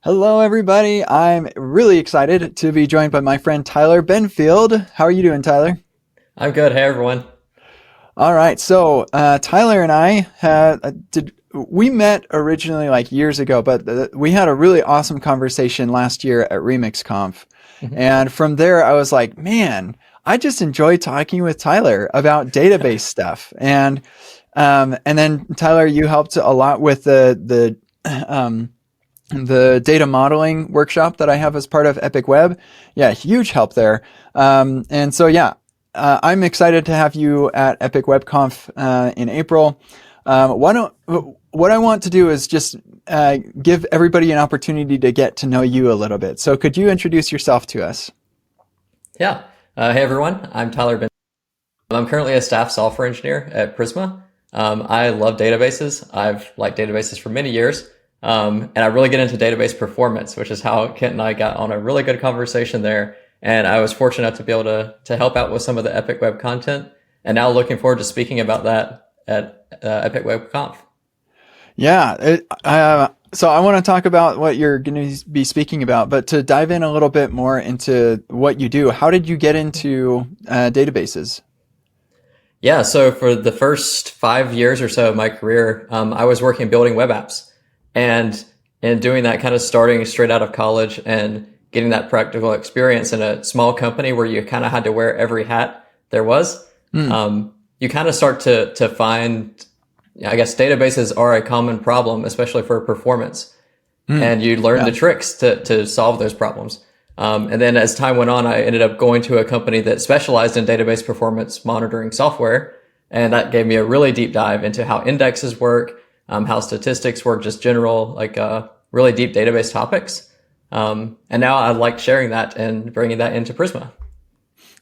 Hello, everybody. I'm really excited to be joined by my friend Tyler Benfield. How are you doing, Tyler? I'm good. Hey, everyone. All right. So, Tyler and I we met originally like years ago, but we had a really awesome conversation last year at RemixConf. Mhm. And from there, I was like, man, I just enjoy talking with Tyler about database stuff. And then Tyler, you helped a lot with um, the data modeling workshop that I have as part of Epic Web. Yeah, huge help there. I'm excited to have you at Epic WebConf in April. What I want to do is just give everybody an opportunity to get to know you a little bit. So could you introduce yourself to us? Yeah. Hey, everyone. I'm Tyler Ben. I'm currently a staff software engineer at Prisma. I love databases. I've liked databases for many years. And I really get into database performance, which is how Kent and I got on a really good conversation there. And I was fortunate enough to be able to help out with some of the Epic Web content. And now looking forward to speaking about that at Epic Web Conf. Yeah. So I want to talk about what you're going to be speaking about, but to dive in a little bit more into what you do, how did you get into databases? Yeah, so for the first 5 years or so of my career, I was working building web apps, and in doing that, kind of starting straight out of college and getting that practical experience in a small company where you kind of had to wear every hat there was. Hmm. You kind of start to find, I guess, databases are a common problem, especially for performance, Hmm. and you learn Yeah. the tricks to solve those problems. And then as time went on, I ended up going to a company that specialized in database performance monitoring software. And that gave me a really deep dive into how indexes work, how statistics work, just general, really deep database topics. And now I like sharing that and bringing that into Prisma.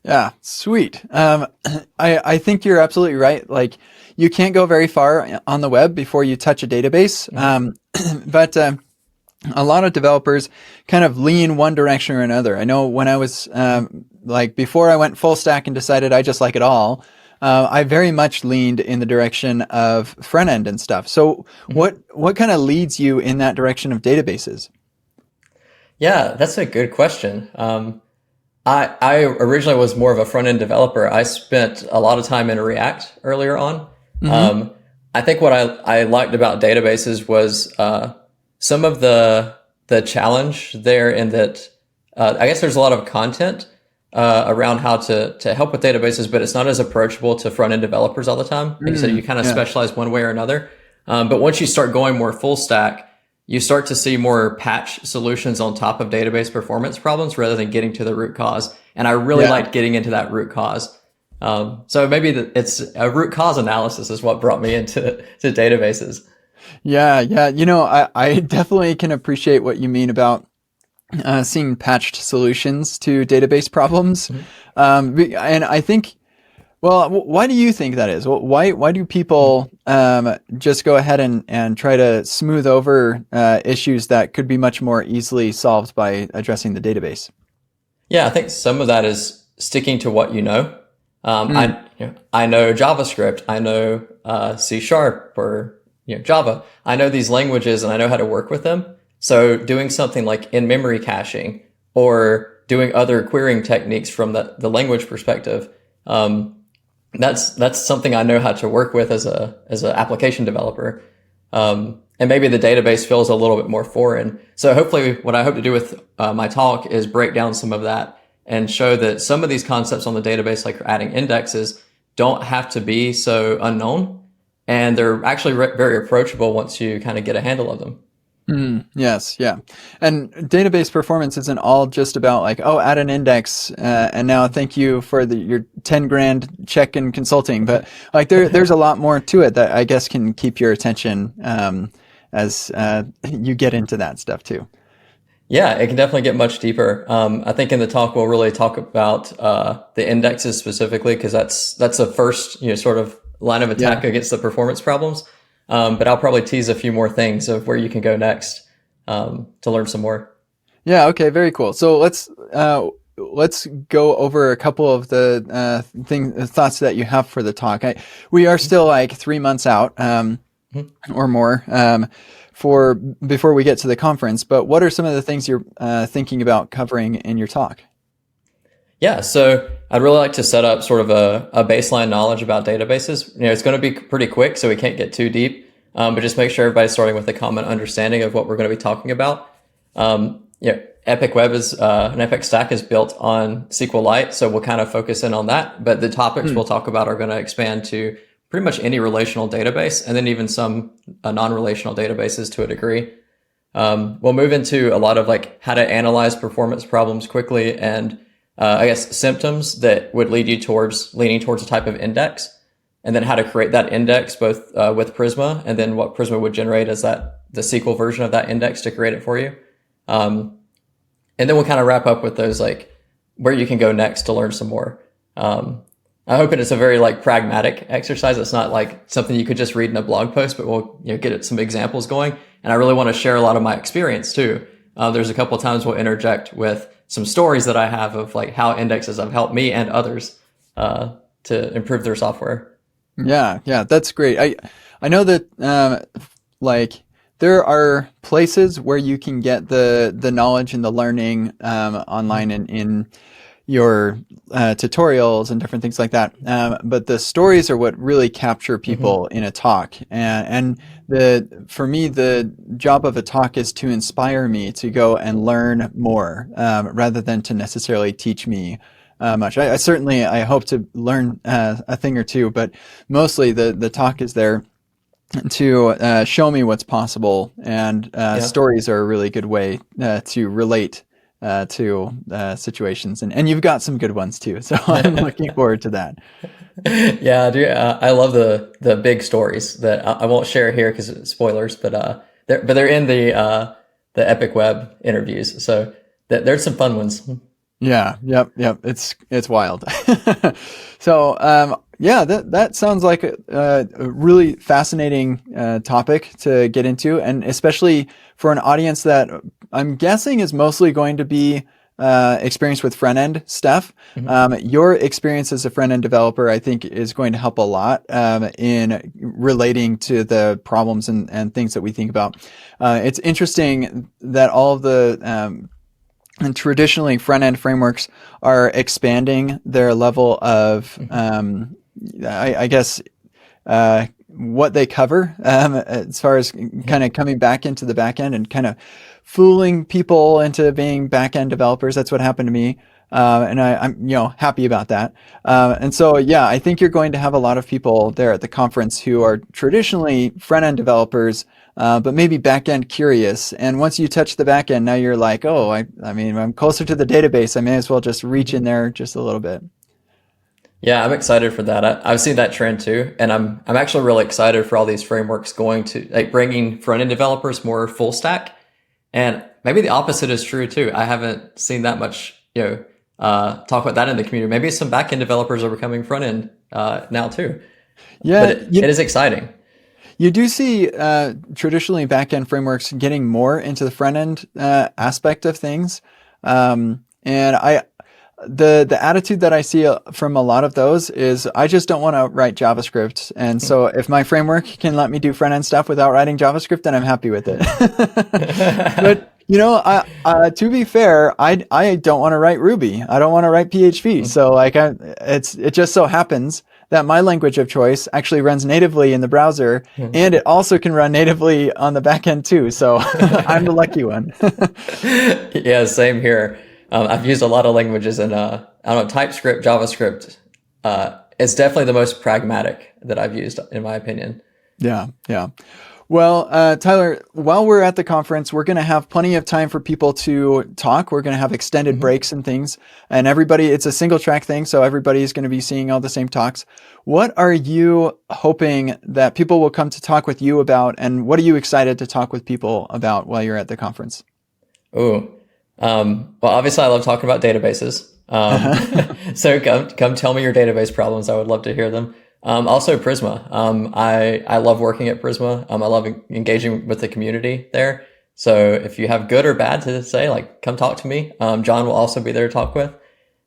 Yeah, sweet. I think you're absolutely right. Like, you can't go very far on the web before you touch a database. Mhm. But a lot of developers kind of lean one direction or another. I know when I was like before I went full stack and decided I just like it all, I very much leaned in the direction of front end and stuff. So Mhm. what kind of leads you in that direction of databases? Yeah, that's a good question. I originally was more of a front end developer. I spent a lot of time in React earlier on. Mm-hmm. Um, I think what I liked about databases was some of the challenge there in that I guess there's a lot of content around how to help with databases, but it's not as approachable to front end developers all the time. Like you said, you Mm, kind of yeah. specialize one way or another. But once you start going more full stack, you start to see more patch solutions on top of database performance problems rather than getting to the root cause. And I really Yeah. liked getting into that root cause. So maybe it's a root cause analysis is what brought me into to databases. Yeah, yeah. I definitely can appreciate what you mean about seeing patched solutions to database problems. Mhm. And I think, well, why do you think that is? Why do Mhm. people just go ahead and try to smooth over issues that could be much more easily solved by addressing the database? Yeah, I think some of that is sticking to what you know. Mm, I know JavaScript, I know C Sharp or Java. I know these languages and I know how to work with them. So doing something like in memory caching or doing other querying techniques from the language perspective, um, that's something I know how to work with as an application developer. And maybe the database feels a little bit more foreign. So hopefully what I hope to do with my talk is break down some of that and show that some of these concepts on the database, like adding indexes, don't have to be so unknown. And they're actually very approachable once you kind of get a handle of them. yes, yeah. And database performance isn't all just about like, oh, add an index, and now thank you for your 10 grand check in consulting. But like there's a lot more to it that I guess can keep your attention as you get into that stuff too. Yeah, it can definitely get much deeper. I think in the talk we'll really talk about the indexes specifically because that's the first sort of line of Yeah. attack against the performance problems. But I'll probably tease a few more things of where you can go next to learn some more. Yeah. Okay. Very cool. So let's go over a couple of the thoughts that you have for the talk. We are still like 3 months out. or more for before we get to the conference. But what are some of the things you're thinking about covering in your talk? Yeah, so I'd really like to set up sort of a baseline knowledge about databases. It's going to be pretty quick, so we can't get too deep, but just make sure everybody's starting with a common understanding of what we're going to be talking about. Epic Web is an Epic Stack is built on SQLite, so we'll kind of focus in on that. But the topics we'll talk about are going to expand to pretty much any relational database, and then even some non-relational databases to a degree. We'll move into a lot of like how to analyze performance problems quickly and I guess symptoms that would lead you leaning towards a type of index, and then how to create that index both with Prisma, and then what Prisma would generate as the SQL version of that index to create it for you. And then we'll kind of wrap up with those like where you can go next to learn some more. I hope it's a very like pragmatic exercise. It's not like something you could just read in a blog post, but we'll get some examples going. And I really want to share a lot of my experience too. There's a couple of times we'll interject with some stories that I have of like how indexes have helped me and others to improve their software. Yeah, that's great. I know that like there are places where you can get the knowledge and the learning online in your tutorials and different things like that. But the stories are what really capture people in a talk. And for me, the job of a talk is to inspire me to go and learn more rather than to necessarily teach me much. I certainly hope to learn a thing or two, but mostly the talk is there to show me what's possible. And stories are a really good way to relate to situations, and you've got some good ones too, so I'm looking forward to that. Yeah, dude, I love the big stories that I won't share here because it's spoilers, but they're in the Epic Web interviews, so there's some fun ones. Yep. It's wild. So that sounds like a really fascinating topic to get into, and especially for an audience that I'm guessing is mostly going to be experienced with front end stuff. Your experience as a front end developer, I think, is going to help a lot in relating to the problems and things that we think about. It's interesting that all of the and traditionally, front-end frameworks are expanding their level of, I guess, what they cover as far as kind of coming back into the back end and kind of fooling people into being back-end developers. That's what happened to me. And I'm happy about that. And so, I think you're going to have a lot of people there at the conference who are traditionally front-end developers, but maybe back-end curious. And once you touch the back-end, now you're like, oh, I mean, I'm closer to the database. I may as well just reach in there just a little bit. Yeah, I'm excited for that. I've seen that trend too. And I'm actually really excited for all these frameworks going to like bringing front-end developers more full stack. And maybe the opposite is true too. I haven't seen that much, talk about that in the community. Maybe some back-end developers are becoming front-end now too. Yeah, but it is exciting. You do see traditionally back-end frameworks getting more into the front-end aspect of things, and the attitude that I see from a lot of those is I just don't want to write JavaScript, and so if my framework can let me do front-end stuff without writing JavaScript, then I'm happy with it. But to be fair, I don't want to write Ruby. I don't want to write PHP. So it just so happens that my language of choice actually runs natively in the browser, and it also can run natively on the back end too. So I'm the lucky one. Yeah, same here. I've used a lot of languages, and TypeScript, JavaScript is definitely the most pragmatic that I've used, in my opinion. Yeah. Well, Tyler, while we're at the conference, we're going to have plenty of time for people to talk. We're going to have extended breaks and things. And it's a single track thing, so everybody is going to be seeing all the same talks. What are you hoping that people will come to talk with you about, and what are you excited to talk with people about while you're at the conference? Well, obviously I love talking about databases. So come tell me your database problems. I would love to hear them. Also Prisma. I love working at Prisma. I love engaging with the community there. So if you have good or bad to say, like, come talk to me. John will also be there to talk with.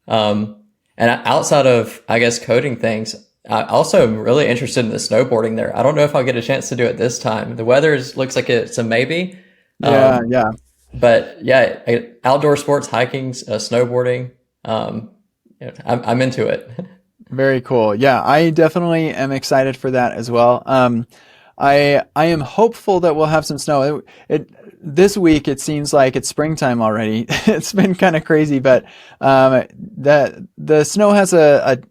And outside of, I guess, coding things, I also am really interested in the snowboarding there. I don't know if I'll get a chance to do it this time. The weather looks like it's a maybe. Yeah, Um, yeah. but yeah, outdoor sports, hiking, snowboarding. I'm into it. Very cool. Yeah, I definitely am excited for that as well. I am hopeful that we'll have some snow. This week it seems like it's springtime already. It's been kind of crazy, but the snow has a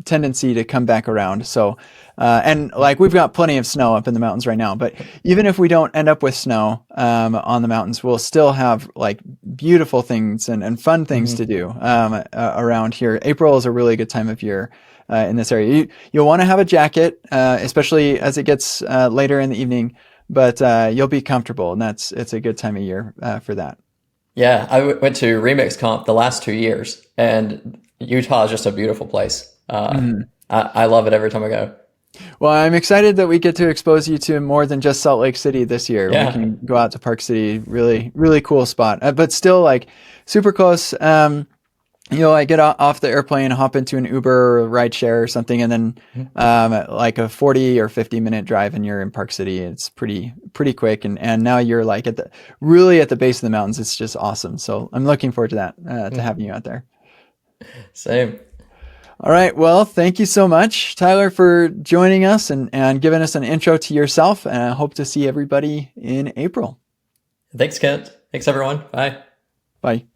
tendency to come back around. So and like we've got plenty of snow up in the mountains right now, but even if we don't end up with snow on the mountains, we'll still have like beautiful things and fun things to do around here. April is a really good time of year in this area. You'll want to have a jacket, especially as it gets later in the evening, but you'll be comfortable, and it's a good time of year for that. Yeah, I went to Remix Comp the last 2 years, and Utah is just a beautiful place. I love it every time I go. Well, I'm excited that we get to expose you to more than just Salt Lake City this year. We Yeah. can go out to Park City, really, really cool spot, but still like super close. I get off the airplane, hop into an Uber or ride share or something, and then like a 40 or 50-minute drive, and you're in Park City. It's pretty quick, and now you're like really at the base of the mountains. It's just awesome. So I'm looking forward to that, to having you out there. Same. All right. Well, thank you so much, Tyler, for joining us and giving us an intro to yourself. And I hope to see everybody in April. Thanks, Kent. Thanks, everyone. Bye. Bye.